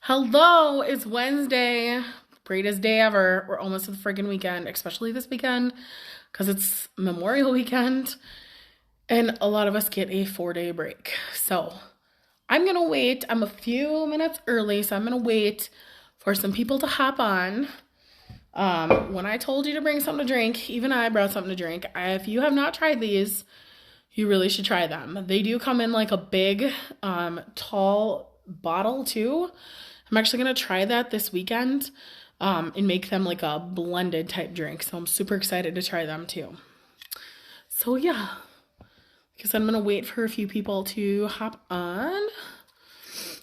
Hello, it's Wednesday. Greatest day ever. We're almost to the friggin' weekend, especially this weekend because it's Memorial Weekend and a lot of us get a 4 day break. So I'm gonna wait. I'm a few minutes early, so I'm gonna wait for some people to hop on. When I told you to bring something to drink, even I brought something to drink. If you have not tried these, you really should try them. They do come in like a big, tall bottle too. I'm actually going to try that this weekend and make them like a blended type drink. So I'm super excited to try them too. So yeah, because I'm going to wait for a few people to hop on.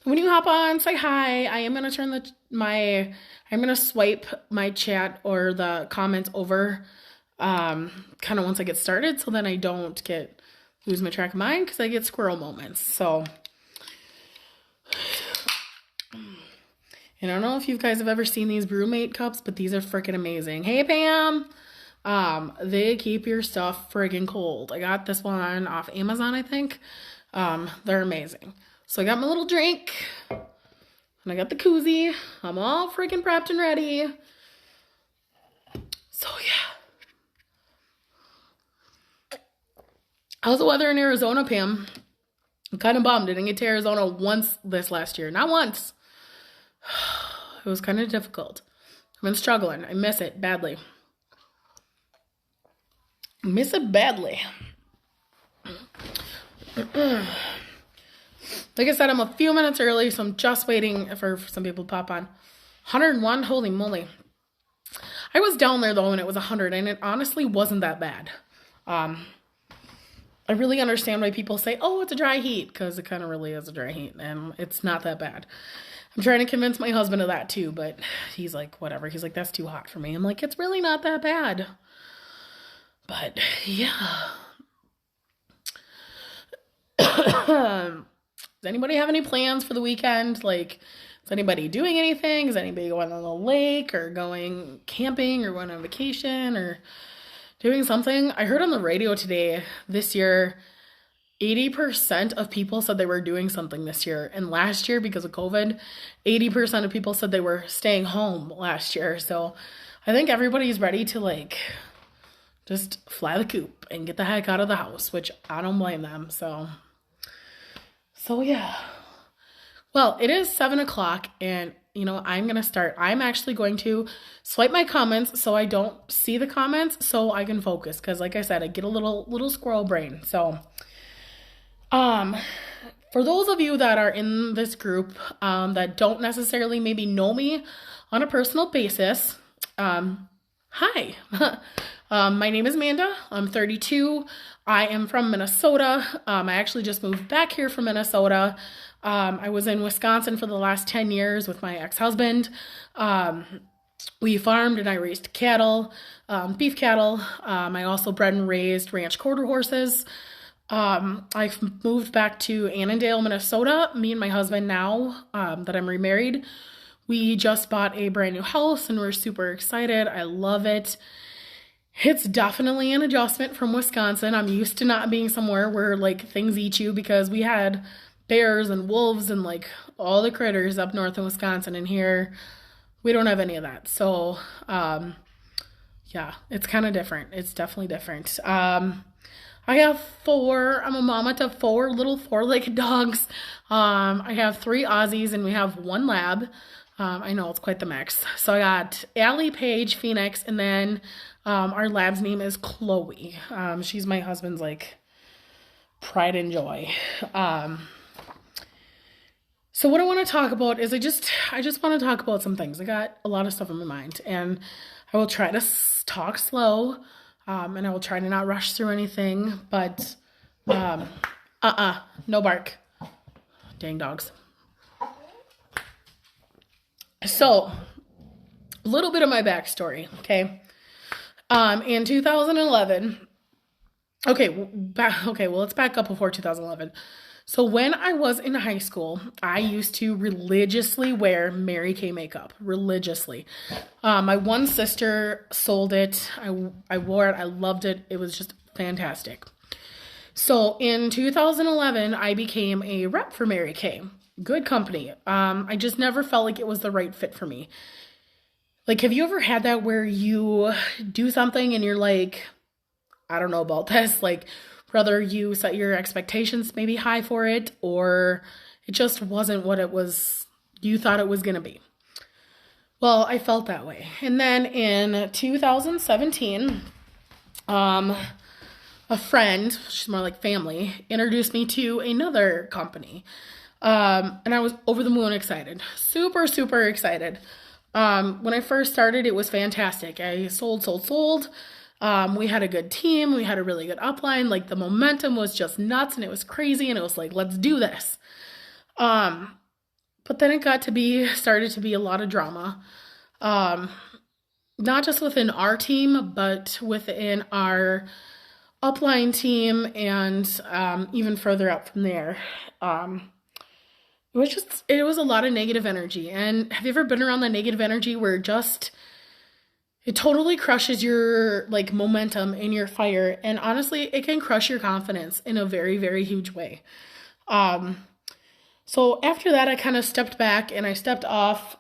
When you hop on, say hi. I am going to turn I'm going to swipe my chat or the comments over kind of once I get started so then I don't lose my track of mind because I get squirrel moments. So I don't know if you guys have ever seen these BrewMate cups, but these are freaking amazing. Hey, Pam. They keep your stuff friggin' cold. I got this one off Amazon, I think. They're amazing. So I got my little drink, and I got the koozie. I'm all freaking prepped and ready. So yeah. How's the weather in Arizona, Pam? I'm kind of bummed. I didn't get to Arizona once this last year. Not once. It was kind of difficult. I've been struggling. I miss it badly. Miss it badly. Like I said, I'm a few minutes early, so I'm just waiting for some people to pop on. 101? Holy moly. I was down there, though, when it was 100, and it honestly wasn't that bad. I really understand why people say, oh, it's a dry heat, because it kind of really is a dry heat, and it's not that bad. I'm trying to convince my husband of that too, but he's like, whatever. He's like, that's too hot for me. I'm like, it's really not that bad. But yeah. Does anybody have any plans for the weekend? Like, is anybody doing anything? Is anybody going on the lake or going camping or going on vacation or doing something? I heard on the radio today this year, 80% of people said they were doing something this year. And last year, because of COVID, 80% of people said they were staying home last year. So I think everybody's ready to like just fly the coop and get the heck out of the house, which I don't blame them. So yeah. Well, it is 7 o'clock and I'm going to start. I'm actually going to swipe my comments so I don't see the comments so I can focus. Cause like I said, I get a little squirrel brain. So for those of you that are in this group, that don't necessarily maybe know me on a personal basis, hi. My name is Amanda. I'm 32. I am from Minnesota. I actually just moved back here from Minnesota. I was in Wisconsin for the last 10 years with my ex-husband. We farmed and I raised cattle, beef cattle. I also bred and raised ranch quarter horses. I've moved back to Annandale, Minnesota. Me and my husband now, that I'm remarried, we just bought a brand new house and we're super excited. I love it. It's definitely an adjustment from Wisconsin. I'm used to not being somewhere where like things eat you because we had bears and wolves and like all the critters up north in Wisconsin, and here we don't have any of that. So, yeah, it's kind of different. It's definitely different. I'm a mama to four little four-legged dogs. I have 3 Aussies and we have 1 lab. I know it's quite the mix. So I got Allie, Paige, Phoenix, and then our lab's name is Chloe. She's my husband's like pride and joy. So what I want to talk about is I just want to talk about some things. I got a lot of stuff in my mind, and I will try to talk slow. And I will try to not rush through anything, but, no bark. Dang dogs. So, a little bit of my backstory, okay? In 2011, let's back up before 2011. So when I was in high school, I used to religiously wear Mary Kay makeup, religiously. My one sister sold it. I wore it. I loved it. It was just fantastic. So in 2011, I became a rep for Mary Kay. good company. I just never felt like it was the right fit for me. Like, have you ever had that where you do something and you're like, I don't know about this, like, whether you set your expectations maybe high for it or it just wasn't what it was you thought it was going to be. Well, I felt that way. And then in 2017, a friend, she's more like family, introduced me to another company. And I was over the moon excited. Super, super excited. When I first started, it was fantastic. I sold. We had a good team. We had a really good upline. Like the momentum was just nuts and it was crazy. And it was like, let's do this. But then it started to be a lot of drama. Not just within our team, but within our upline team and even further up from there. It was a lot of negative energy. And have you ever been around that negative energy where it totally crushes your like momentum and your fire, and honestly, it can crush your confidence in a very, very huge way. So after that, I kind of stepped back and I stepped off.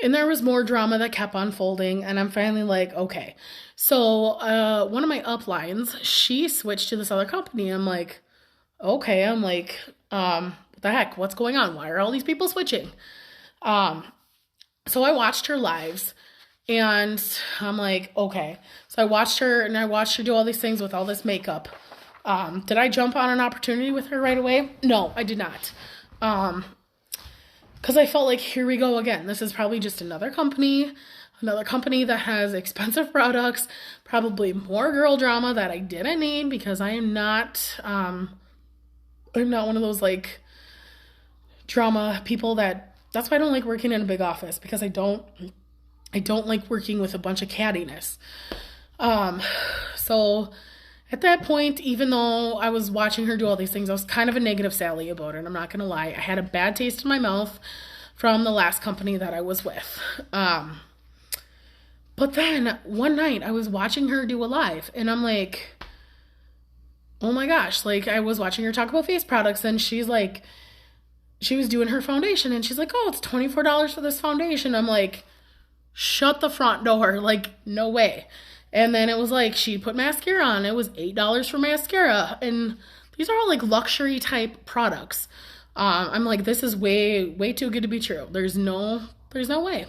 And there was more drama that kept unfolding, and I'm finally like, okay. So one of my uplines, she switched to this other company. I'm like, okay. I'm like, what the heck? What's going on? Why are all these people switching? So I watched her lives, and I'm like, okay. So I watched her do all these things with all this makeup. Did I jump on an opportunity with her right away? No, I did not. Because I felt like, here we go again. This is probably just another company that has expensive products, probably more girl drama that I didn't need, because I'm not one of those like drama people that's why I don't like working in a big office, because I don't like working with a bunch of cattiness. So at that point, even though I was watching her do all these things, I was kind of a negative Sally about it. I'm not going to lie. I had a bad taste in my mouth from the last company that I was with. But then one night I was watching her do a live, and I'm like, oh my gosh, like I was watching her talk about face products, and she was doing her foundation, and she's like, oh, it's $24 for this foundation. I'm like, shut the front door. Like, no way. And then it was like, she put mascara on. It was $8 for mascara. And these are all like luxury type products. I'm like, this is way, way too good to be true. There's no way.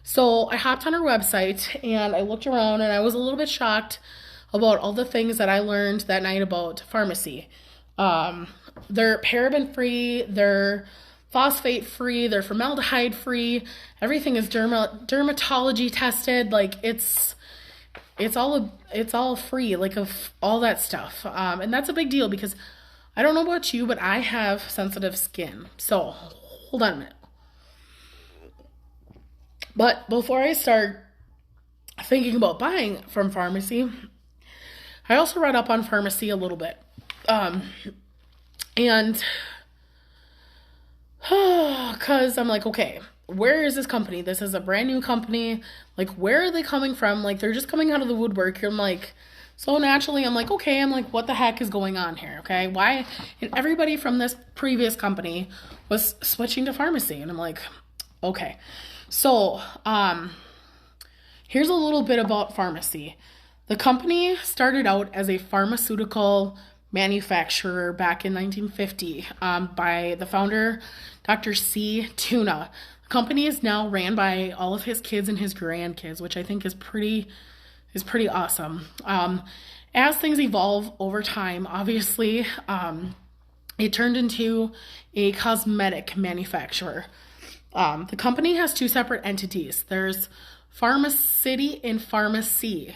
So I hopped on her website and I looked around, and I was a little bit shocked about all the things that I learned that night about Farmacy. They're paraben free, they're phosphate free, they're formaldehyde free. Everything is dermatology tested. Like it's all free, like of all that stuff. And that's a big deal, because I don't know about you, but I have sensitive skin. So hold on a minute. But before I start thinking about buying from Farmacy, I also read up on Farmacy a little bit. And because I'm like, okay, where is this company? This is a brand new company. Like, where are they coming from? Like, they're just coming out of the woodwork. I'm like, so naturally, I'm like, okay, what the heck is going on here? Okay, why? And everybody from this previous company was switching to Farmacy. And I'm like, okay. So, here's a little bit about Farmacy. The company started out as a pharmaceutical manufacturer back in 1950 by the founder, Dr. C. Tuna. The company is now ran by all of his kids and his grandkids, which I think is pretty awesome. As things evolve over time, obviously, it turned into a cosmetic manufacturer. The company has two separate entities. There's Pharmacity and Farmacy.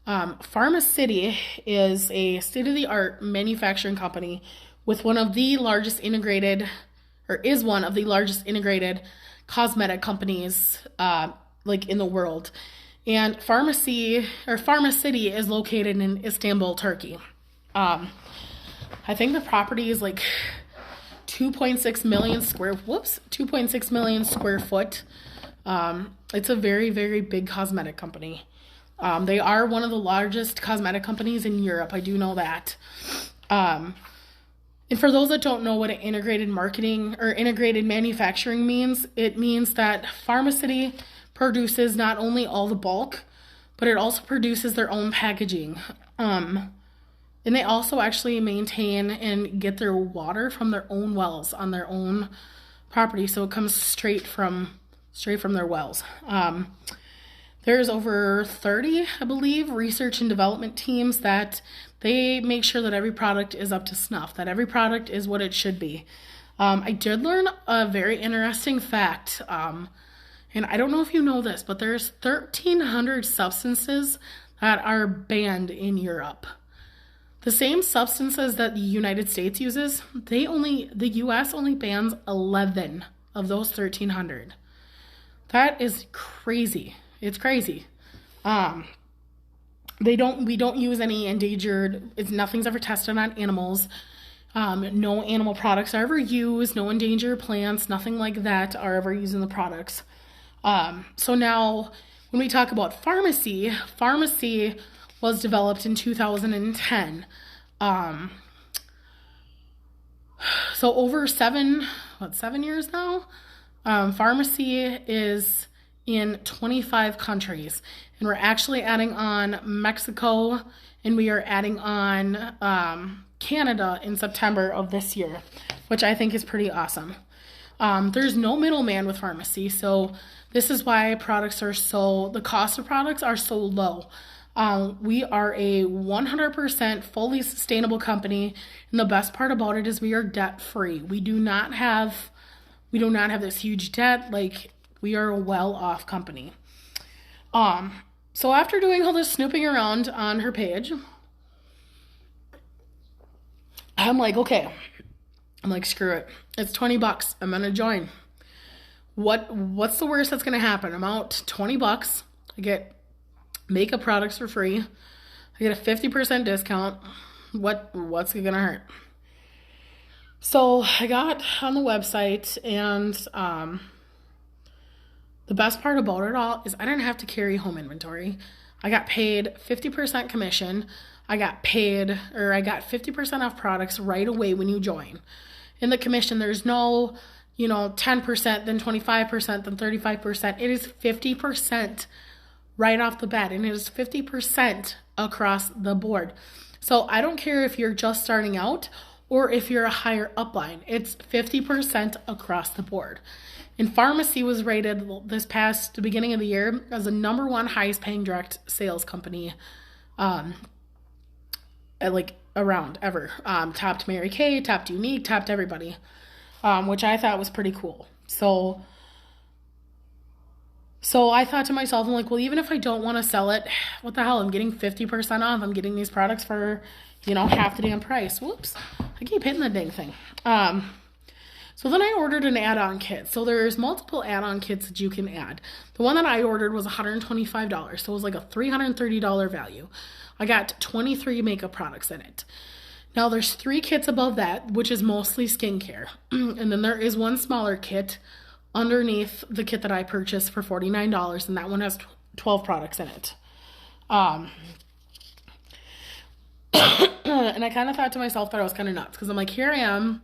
Farmacity is a state-of-the-art manufacturing company with one of the largest integrated cosmetic companies like in the world. And Farmacity is located in Istanbul, Turkey. I think the property is like 2.6 million square foot. It's a very, very big cosmetic company. They are one of the largest cosmetic companies in Europe. I do know that. And for those that don't know what an integrated marketing or integrated manufacturing means, it means that Pharmacity produces not only all the bulk, but it also produces their own packaging. And they also actually maintain and get their water from their own wells on their own property. So it comes straight from their wells. There's over 30, I believe, research and development teams that they make sure that every product is up to snuff, that every product is what it should be. I did learn a very interesting fact, and I don't know if you know this, but there's 1,300 substances that are banned in Europe. The same substances that the United States uses, the US only bans 11 of those 1,300. That is crazy. It's crazy. We don't use any endangered, nothing's ever tested on animals. No animal products are ever used, no endangered plants, nothing like that are ever used in the products. So now when we talk about Pharmacy was developed in 2010. So over 7 years now, Pharmacy is in 25 countries, and we're actually adding on Mexico, and we are adding on Canada in September of this year, which I think is pretty awesome. There's no middleman with Pharmacy, so this is why the cost of products are so low. We are a 100% fully sustainable company, and the best part about it is we are debt free. We do not have this huge debt. Like, we are a well-off company. So after doing all this snooping around on her page, I'm like, okay. I'm like, screw it. It's $20. I'm gonna join. What's the worst that's gonna happen? I'm out $20. I get makeup products for free. I get a 50% discount. What's it gonna hurt? So I got on the website, and the best part about it all is I didn't have to carry home inventory. I got paid 50% commission. I got 50% off products right away when you join. In the commission, there's no, 10%, then 25%, then 35%. It is 50% right off the bat, and it is 50% across the board. So I don't care if you're just starting out or if you're a higher upline. It's 50% across the board. And Pharmacy was rated the beginning of the year as the #1 highest paying direct sales company around ever. Topped Mary Kay, topped Unique, topped everybody, which I thought was pretty cool. So I thought to myself, I'm like, well, even if I don't want to sell it, what the hell? I'm getting 50% off. I'm getting these products for, half the damn price. Whoops. I keep hitting the dang thing. So then I ordered an add-on kit. So there's multiple add-on kits that you can add. The one that I ordered was $125. So it was like a $330 value. I got 23 makeup products in it. Now there's 3 kits above that, which is mostly skincare. And then there is one smaller kit underneath the kit that I purchased for $49, and that one has 12 products in it. And I kind of thought to myself that I was kind of nuts, because I'm like, here I am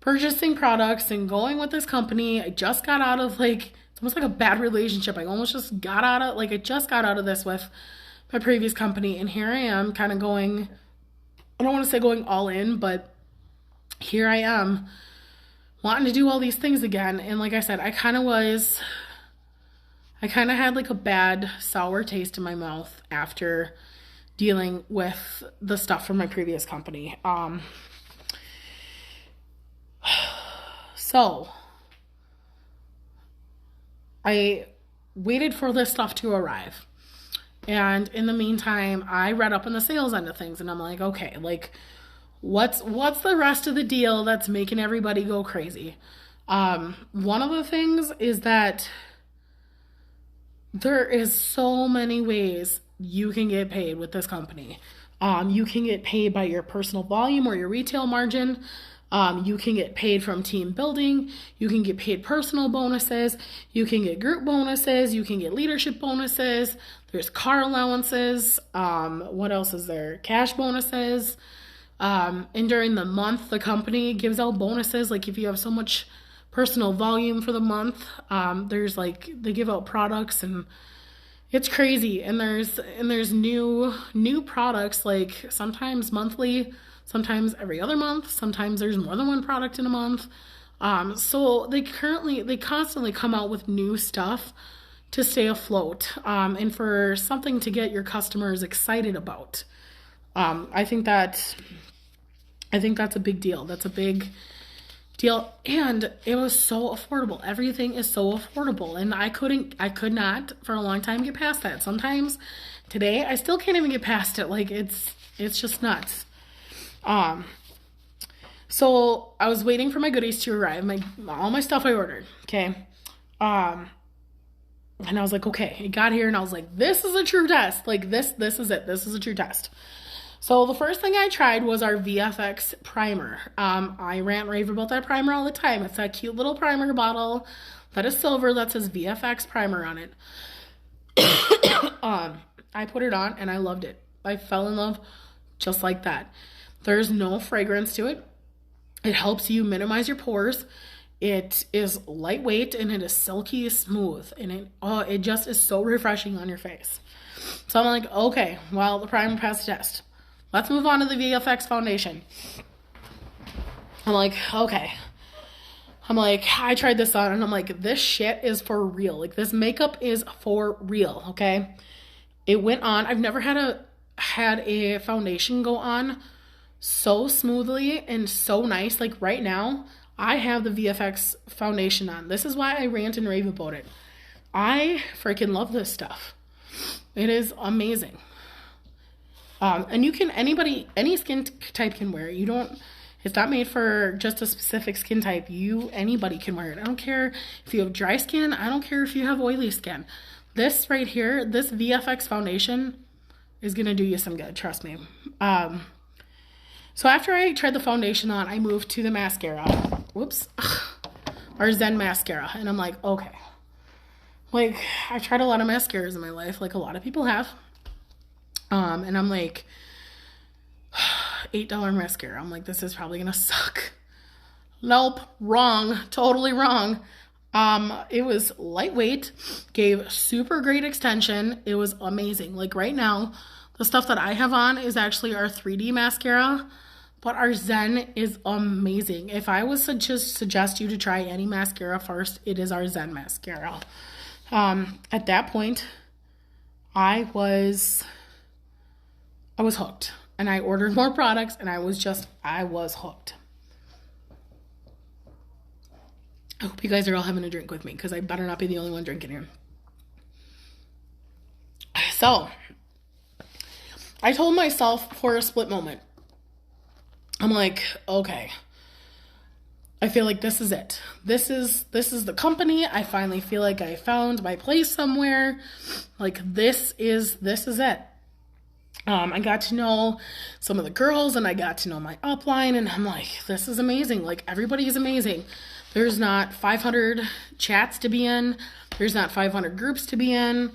purchasing products and going with this company. I just got out of it's almost like a bad relationship. I just got out of this with my previous company, and here I am kind of going, I don't want to say going all in, but here I am wanting to do all these things again. And like I said, I kind of had like a bad sour taste in my mouth after dealing with the stuff from my previous company. So I waited for this stuff to arrive. And in the meantime, I read up on the sales end of things, and I'm like, okay, what's the rest of the deal that's making everybody go crazy? One of the things is that there is so many ways you can get paid with this company. You can get paid by your personal volume or your retail margin. You can get paid from team building. You can get paid personal bonuses. You can get group bonuses. You can get leadership bonuses. There's car allowances. What else is there? Cash bonuses. And during the month, the company gives out bonuses. Like if you have so much personal volume for the month, there's like they give out products and it's crazy. And there's new products like sometimes monthly, sometimes every other month, sometimes there's more than one product in a month. So they constantly come out with new stuff to stay afloat, and for something to get your customers excited about. I think that's a big deal. That's a big deal, and it was so affordable. Everything is so affordable, and I could not for a long time get past that. Sometimes today I still can't even get past it. Like it's just nuts. So I was waiting for my goodies to arrive, all my stuff I ordered. Okay. And I was like, okay, it got here and I was like, this is a true test. Like this is it. This is a true test. So the first thing I tried was our VFX primer. I rant rave about that primer all the time. It's that cute little primer bottle that is silver that says VFX primer on it. I put it on and I loved it. I fell in love just like that. There's no fragrance to it. It helps you minimize your pores. It is lightweight and it is silky smooth, and it just is so refreshing on your face. So I'm like, okay, well, the primer passed the test. Let's move on to the VFX foundation. I'm like, okay. I tried this on and I'm like, this shit is for real. Like this makeup is for real, okay? It went on. I've never had a foundation go on so smoothly and so nice. Like right now, I have the VFX foundation on. This is why I rant and rave about it. I freaking love this stuff. It is amazing. And any skin type can wear it. It's not made for just a specific skin type. Anybody can wear it. I don't care if you have dry skin. I don't care if you have oily skin. This right here, this VFX foundation is going to do you some good. Trust me. So after I tried the foundation on, I moved to the mascara. Whoops. Our Zen mascara. And I'm like, okay. Like, I tried a lot of mascaras in my life, like a lot of people have. And I'm like, $8 mascara. I'm like, this is probably going to suck. Nope. Wrong. Totally wrong. It was lightweight, gave super great extension. It was amazing. Like right now, the stuff that I have on is actually our 3D mascara. But our Zen is amazing. If I was to just suggest you to try any mascara first, it is our Zen mascara. At that point, I was hooked. And I ordered more products and I was hooked. I hope you guys are all having a drink with me because I better not be the only one drinking here. So, I told myself for a split moment, I'm like, okay, I feel like this is it. This is the company. I finally feel like I found my place somewhere. Like this is it. I got to know some of the girls and I got to know my upline and I'm like, this is amazing. Like everybody is amazing. There's not 500 chats to be in. There's not 500 groups to be in.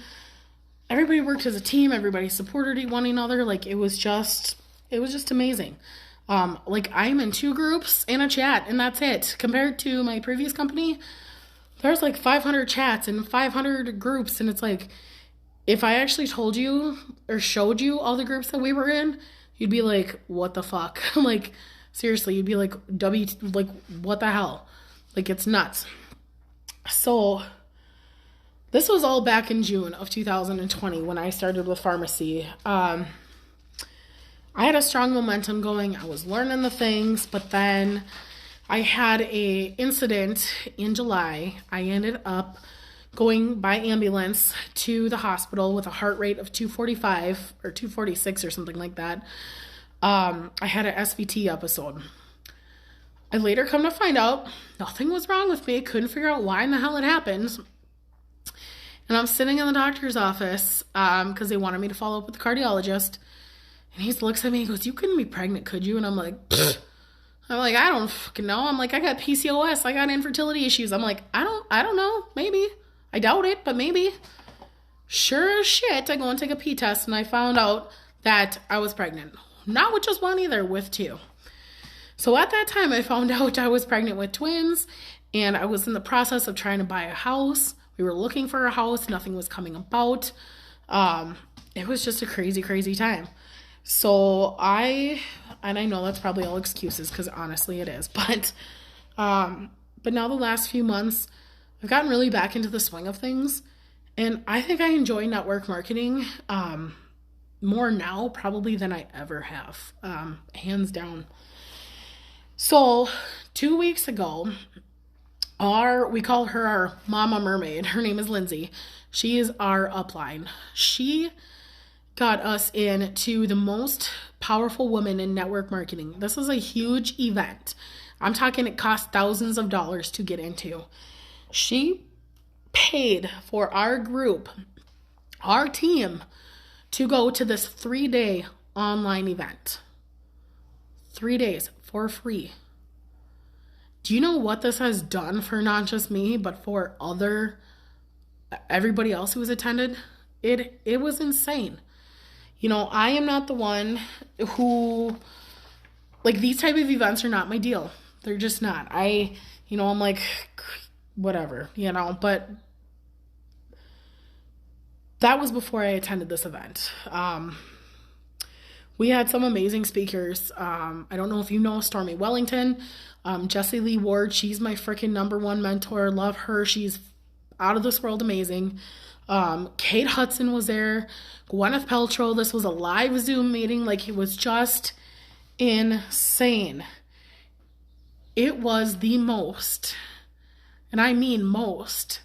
Everybody worked as a team. Everybody supported one another. Like it was just amazing. Like I'm in 2 groups and a chat and that's it. Compared to my previous company, there's like 500 chats and 500 groups. And it's like, if I actually told you or showed you all the groups that we were in, you'd be like, what the fuck? Like, seriously, you'd be like, what the hell? Like, it's nuts. So, this was all back in June of 2020 when I started with pharmacy. I had a strong momentum going. I was learning the things, but then I had a incident in July. I ended up going by ambulance to the hospital with a heart rate of 245 or 246 or something like that. I had an SVT episode. I later come to find out nothing was wrong with me. Couldn't figure out why in the hell it happened. And I'm sitting in the doctor's office because they wanted me to follow up with the cardiologist. And he looks at me and goes, you couldn't be pregnant, could you? And I'm like, I don't fucking know. I'm like, I got PCOS. I got infertility issues. I'm like, I don't know. Maybe. I doubt it, but maybe. Sure as shit, I go and take a pee test and I found out that I was pregnant. Not with just one either, with two. So at that time, I found out I was pregnant with twins, and I was in the process of trying to buy a house. We were looking for a house. Nothing was coming about. It was just a crazy, crazy time. So I know that's probably all excuses, because honestly it is, but now the last few months, I've gotten really back into the swing of things, and I think I enjoy network marketing more now probably than I ever have, hands down. So 2 weeks ago, we call her our mama mermaid. Her name is Lindsay. She is our upline. She got us into the most powerful woman in network marketing. This is a huge event. I'm talking it cost thousands of dollars to get into. She paid for our group, our team, to go to this 3-day online event. 3 days for free. Do you know what this has done for not just me, but for everybody else who was attended? It was insane. I am not the one who, these type of events are not my deal. They're just not. I'm like, whatever, but that was before I attended this event. We had some amazing speakers. I don't know if you know Stormy Wellington, Jessie Lee Ward. She's my freaking #1 mentor. Love her. She's out of this world amazing. Kate Hudson was there. Gwyneth Paltrow. This was a live Zoom meeting. It was just insane. It was the most, and I mean most,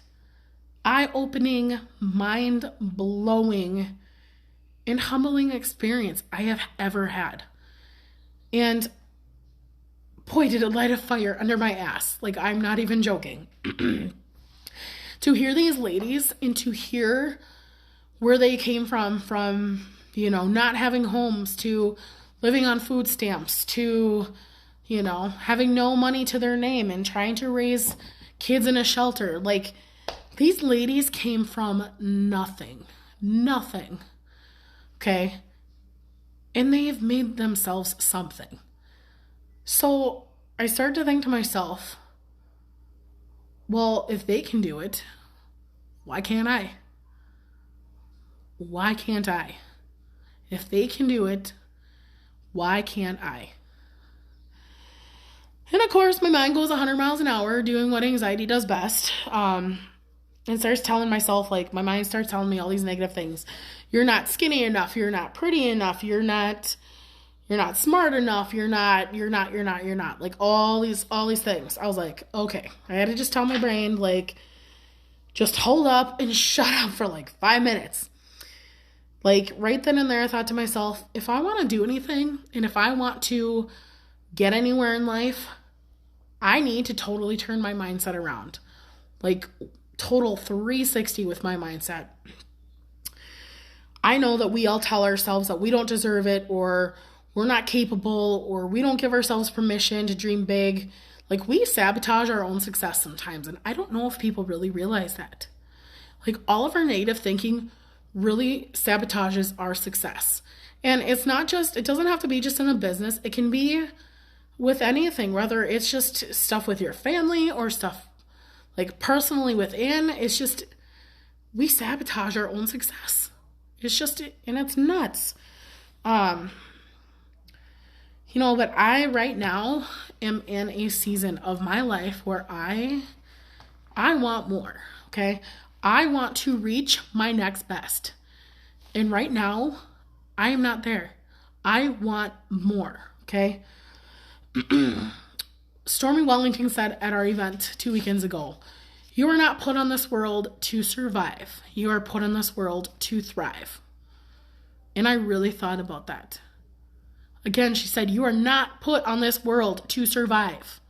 eye-opening, mind-blowing, and humbling experience I have ever had. And boy, did it light a fire under my ass. I'm not even joking. To hear these ladies and to hear where they came from, not having homes, to living on food stamps, to, having no money to their name and trying to raise kids in a shelter. These ladies came from nothing. Okay? And they have made themselves something. So I started to think to myself, well, if they can do it, why can't I? Why can't I? If they can do it, why can't I? And of course, my mind goes 100 miles an hour doing what anxiety does best. And starts telling myself, my mind starts telling me all these negative things. You're not skinny enough. You're not pretty enough. You're not smart enough. You're not. All these things. I was like, okay. I had to just tell my brain, just hold up and shut up for 5 minutes. Right then and there, I thought to myself, if I want to do anything and if I want to get anywhere in life, I need to totally turn my mindset around. Total 360 with my mindset. I know that we all tell ourselves that we don't deserve it, or we're not capable, or we don't give ourselves permission to dream big. We sabotage our own success sometimes, and I don't know if people really realize that. All of our negative thinking really sabotages our success. And it doesn't have to be just in a business. It can be with anything, whether it's just stuff with your family or stuff personally within. It's just, we sabotage our own success. And it's nuts. But I right now am in a season of my life where I want more, okay? I want to reach my next best. And right now, I am not there. I want more, okay? Stormy Wellington said at our event 2 weekends ago, you are not put on this world to survive. You are put on this world to thrive. And I really thought about that. Again, she said, you are not put on this world to survive.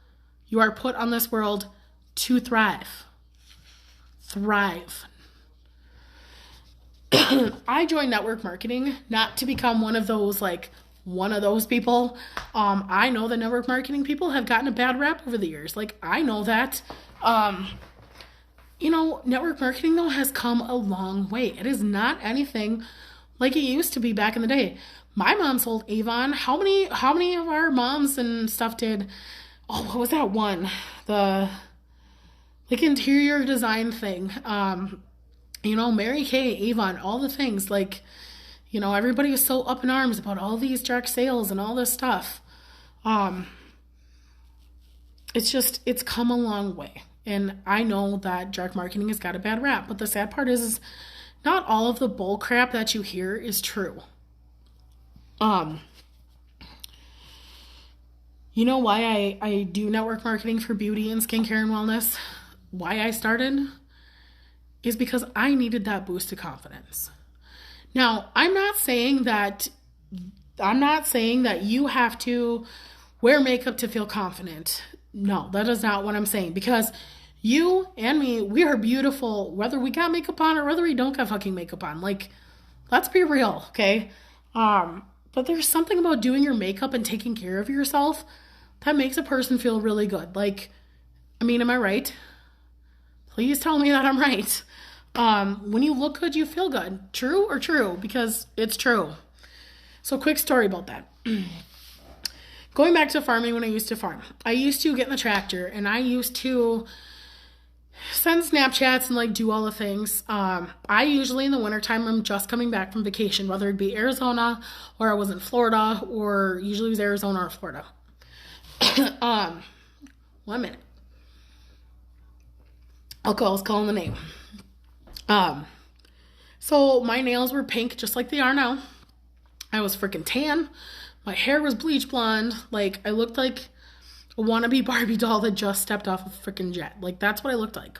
You are put on this world to thrive. Thrive. I joined network marketing not to become one of those people. I know that network marketing people have gotten a bad rap over the years. I know that. Network marketing, though, has come a long way. It is not anything like it used to be back in the day. My mom sold Avon. How many of our moms and stuff did, oh, what was that one? The like interior design thing. Mary Kay, Avon, all the things. Like, everybody is so up in arms about all these direct sales and all this stuff. It's come a long way. And I know that direct marketing has got a bad rap, but the sad part is not all of the bull crap that you hear is true. You know why I do network marketing for beauty and skincare and wellness? Why I started is because I needed that boost of confidence. Now, I'm not saying that you have to wear makeup to feel confident. No, that is not what I'm saying, because you and me, we are beautiful whether we got makeup on or whether we don't got fucking makeup on. Like, let's be real, okay? But there's something about doing your makeup and taking care of yourself that makes a person feel really good. Like, am I right? Please tell me that I'm right. When you look good, you feel good. True or true? Because it's true. So quick story about that. Going back to farming, when I used to farm, I used to get in the tractor and I used to send Snapchats and do all the things. I usually in the wintertime, I'm just coming back from vacation, whether it be Arizona or I was in Florida, or usually it was Arizona or Florida. 1 minute. Okay, I was calling the name. So my nails were pink just like they are now. I was freaking tan. My hair was bleach blonde. I looked like a wannabe Barbie doll that just stepped off a freaking jet. That's what I looked like.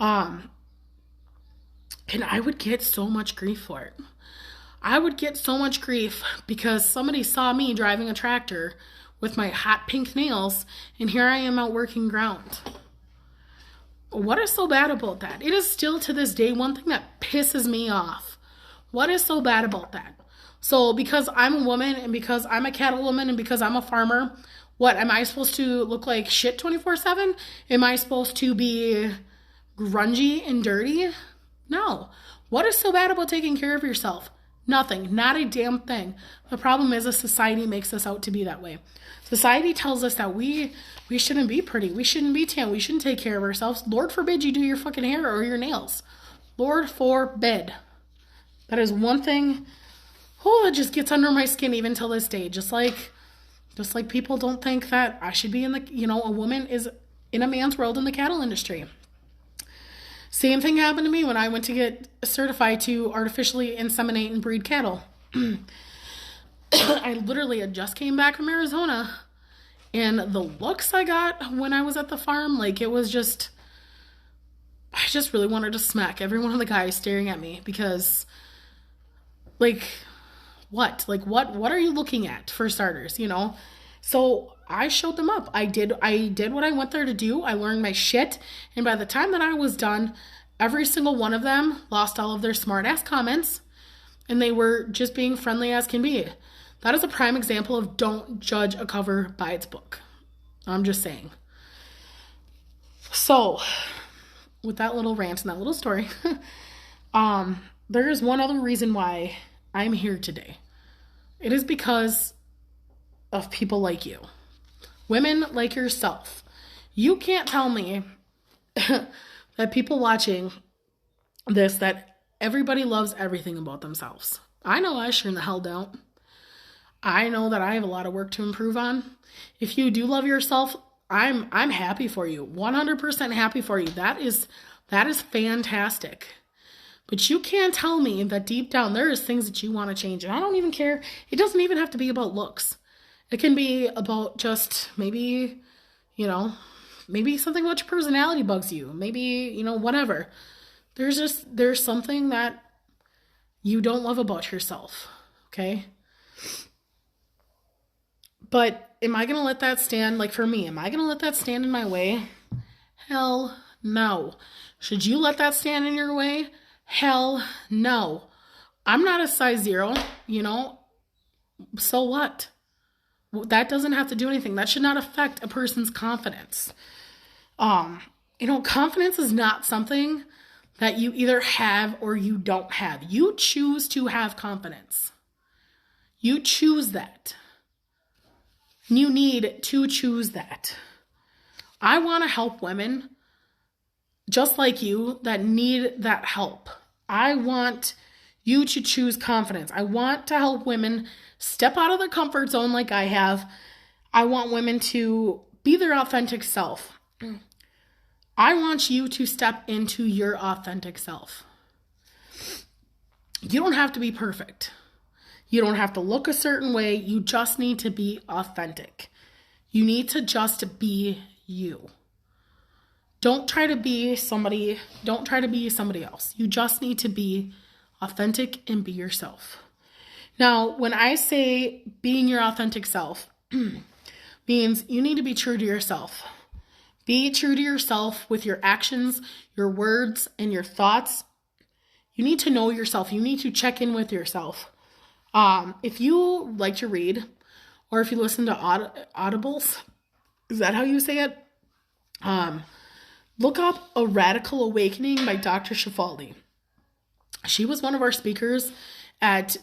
And I would get so much grief for it. I would get so much grief because somebody saw me driving a tractor with my hot pink nails, and here I am out working ground. What is so bad about that? It is still to this day one thing that pisses me off. What is so bad about that? So because I'm a woman and because I'm a cattle woman and because I'm a farmer, what, am I supposed to look like shit 24/7? Am I supposed to be grungy and dirty? No. What is so bad about taking care of yourself? Nothing. Not a damn thing. The problem is society makes us out to be that way. Society tells us that we shouldn't be pretty. We shouldn't be tan. We shouldn't take care of ourselves. Lord forbid you do your fucking hair or your nails. Lord forbid. That is one thing, that just gets under my skin even till this day. Just like people don't think that I should be in a woman is in a man's world in the cattle industry. Same thing happened to me when I went to get certified to artificially inseminate and breed cattle. I literally had just came back from Arizona, and the looks I got when I was at the farm, it was just, I just really wanted to smack every one of the guys staring at me because, what? What are you looking at, for starters, So I showed them up. I did what I went there to do. I learned my shit. And by the time that I was done, every single one of them lost all of their smart ass comments, and they were just being friendly as can be. That is a prime example of don't judge a cover by its book. I'm just saying. So, with that little rant and that little story, there is one other reason why I'm here today. It is because of people like you. Women like yourself. You can't tell me that people watching this, that everybody loves everything about themselves. I know I sure in the hell don't. I know that I have a lot of work to improve on. If you do love yourself, I'm happy for you. 100% happy for you. That is fantastic. But you can't tell me that deep down there is things that you want to change. And I don't even care. It doesn't even have to be about looks. It can be about just maybe something about your personality bugs you. Maybe, whatever. There's something that you don't love about yourself. Okay? But am I going to let that stand? For me, am I going to let that stand in my way? Hell no. Should you let that stand in your way? Hell no. I'm not a size 0, so what? That doesn't have to do anything. That should not affect a person's confidence. Confidence is not something that you either have or you don't have. You choose to have confidence. You choose that. You need to choose that. I want to help women just like you that need that help. I want you to choose confidence. I want to help women step out of their comfort zone like I have. I want women to be their authentic self. I want you to step into your authentic self. You don't have to be perfect. You don't have to look a certain way. You just need to be authentic. You need to just be you. Don't try to be somebody. Don't try to be somebody else. You just need to be authentic and be yourself. Now, when I say being your authentic self, means you need to be true to yourself. Be true to yourself with your actions, your words, and your thoughts. You need to know yourself. You need to check in with yourself. If you like to read, or if you listen to audibles, is that how you say it? Look up A Radical Awakening by Dr. Shefali. She was one of our speakers at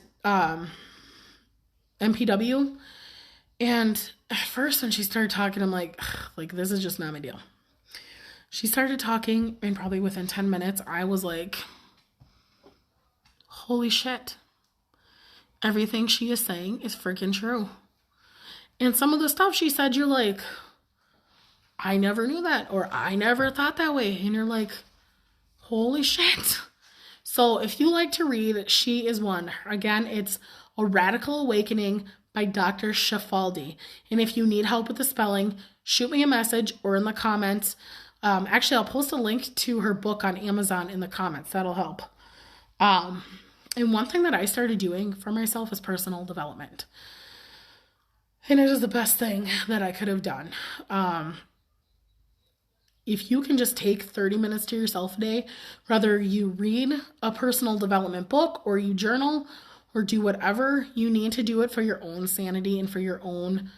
MPW. And at first when she started talking, I'm like, this is just not my deal. She started talking, and probably within 10 minutes, I was like, holy shit. Everything she is saying is freaking true. And some of the stuff she said, you're like, I never knew that, or I never thought that way. And you're like, holy shit. So if you like to read, she is one. Again, it's A Radical Awakening by Dr. Shefali. And if you need help with the spelling, shoot me a message or in the comments. Actually, I'll post a link to her book on Amazon in the comments. That'll help. And one thing that I started doing for myself is personal development. And it is the best thing that I could have done. If you can just take 30 minutes to yourself a day, whether you read a personal development book or you journal or do whatever, you need to do it for your own sanity and for your own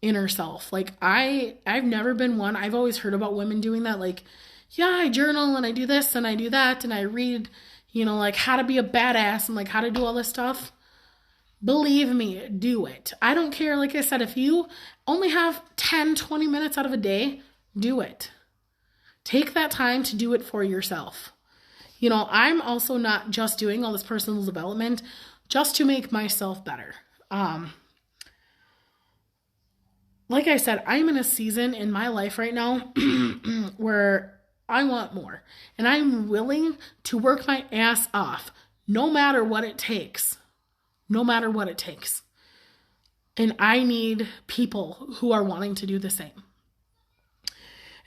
inner self. Like I've never been one. I've always heard about women doing that. Like, yeah, I journal and I do this and I do that and I read, like how to be a badass and like how to do all this stuff. Believe me, do it. I don't care. Like I said, if you only have 10, 20 minutes out of a day, do it. Take that time to do it for yourself. I'm also not just doing all this personal development just to make myself better. Like I said, I'm in a season in my life right now where I want more. And I'm willing to work my ass off no matter what it takes. No matter what it takes. And I need people who are wanting to do the same.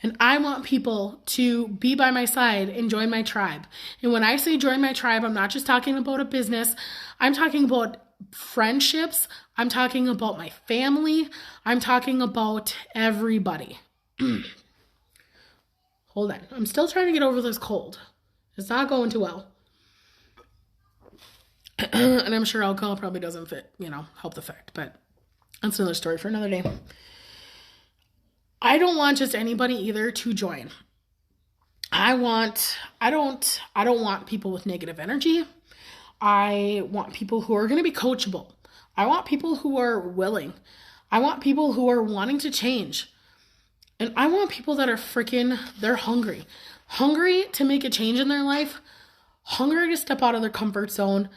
And I want people to be by my side and join my tribe. And when I say join my tribe, I'm not just talking about a business. I'm talking about friendships. I'm talking about my family. I'm talking about everybody. Hold on. I'm still trying to get over this cold. It's not going too well. And I'm sure alcohol probably doesn't help the fact. But that's another story for another day. I don't want just anybody either to join. I don't want people with negative energy. I want people who are going to be coachable. I want people who are willing. I want people who are wanting to change. And I want people that are they're hungry. Hungry to make a change in their life. Hungry to step out of their comfort zone.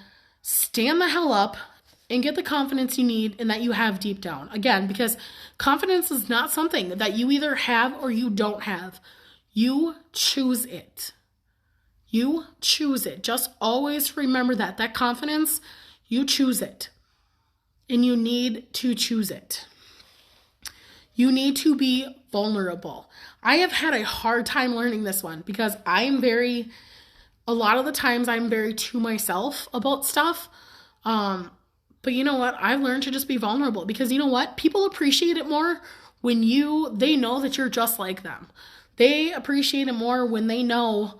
Stand the hell up and get the confidence you need and that you have deep down. Again, because confidence is not something that you either have or you don't have. You choose it. You choose it. Just always remember that confidence, you choose it. And you need to choose it. You need to be vulnerable. I have had a hard time learning this one because a lot of the times I'm very to myself about stuff. But you know what? I've learned to just be vulnerable because you know what? People appreciate it more when they know that you're just like them. They appreciate it more when they know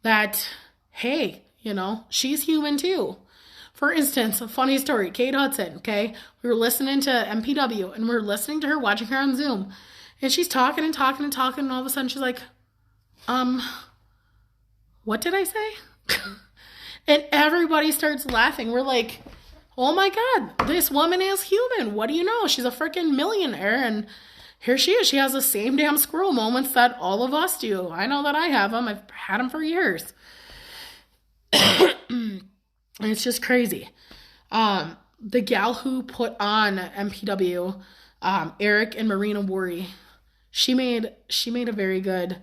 that, hey, she's human too. For instance, a funny story, Kate Hudson, okay? We were listening to MPW and we were listening to her, watching her on Zoom. And she's talking and talking and talking and all of a sudden she's like, what did I say? And everybody starts laughing. We're like, Oh my God, this woman is human. What do you know? She's a freaking millionaire, and here she is. She has the same damn squirrel moments that all of us do. I know that I have them. I've had them for years. And it's just crazy. The gal who put on MPW, Eric and Marina Worry, she made a very good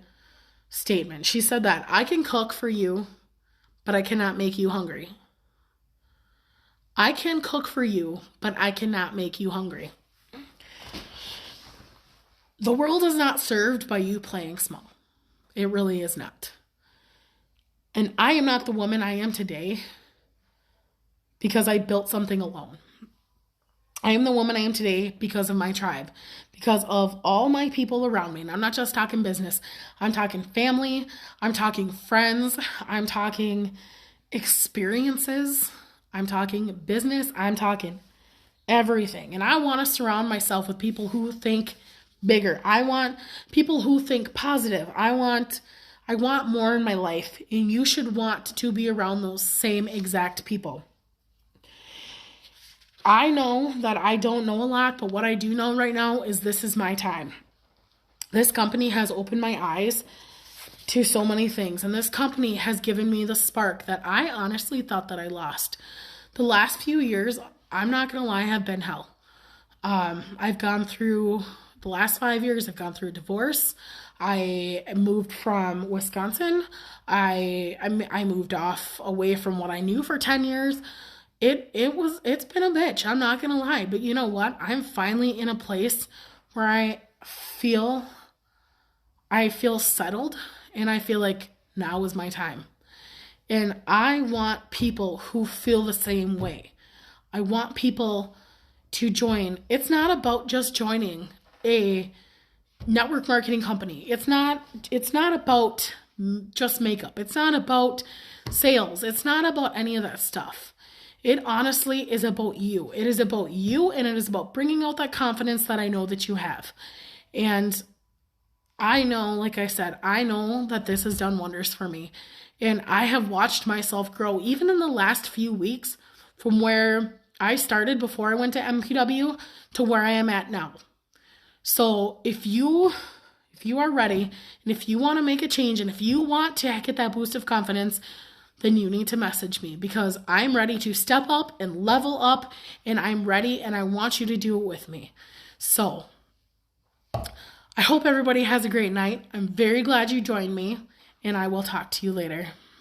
statement. She said that I can cook for you, but I cannot make you hungry. I can cook for you, but I cannot make you hungry. The world is not served by you playing small. It really is not. And I am not the woman I am today because I built something alone. I am the woman I am today because of my tribe, because of all my people around me. And I'm not just talking business. I'm talking family. I'm talking friends. I'm talking experiences. I'm talking business. I'm talking everything. And I want to surround myself with people who think bigger. I want people who think positive. I want more in my life, and you should want to be around those same exact people. I know that I don't know a lot, but what I do know right now is this is my time. This company has opened my eyes to so many things, and this company has given me the spark that I honestly thought that I lost. The last few years, I'm not going to lie, have been hell. I've gone through the last 5 years, I've gone through a divorce. I moved from Wisconsin. I moved off away from what I knew for 10 years. It's been a bitch. I'm not going to lie, but you know what? I'm finally in a place where I feel settled, and I feel like now is my time. And I want people who feel the same way. I want people to join. It's not about just joining a network marketing company. It's not about just makeup. It's not about sales. It's not about any of that stuff. It honestly is about you. It is about you, and it is about bringing out that confidence that I know that you have. And I know, like I said, I know that this has done wonders for me. And I have watched myself grow, even in the last few weeks, from where I started before I went to MPW to where I am at now. So if you are ready, and if you want to make a change, and if you want to get that boost of confidence, then you need to message me, because I'm ready to step up and level up, and I'm ready, and I want you to do it with me. So I hope everybody has a great night. I'm very glad you joined me, and I will talk to you later.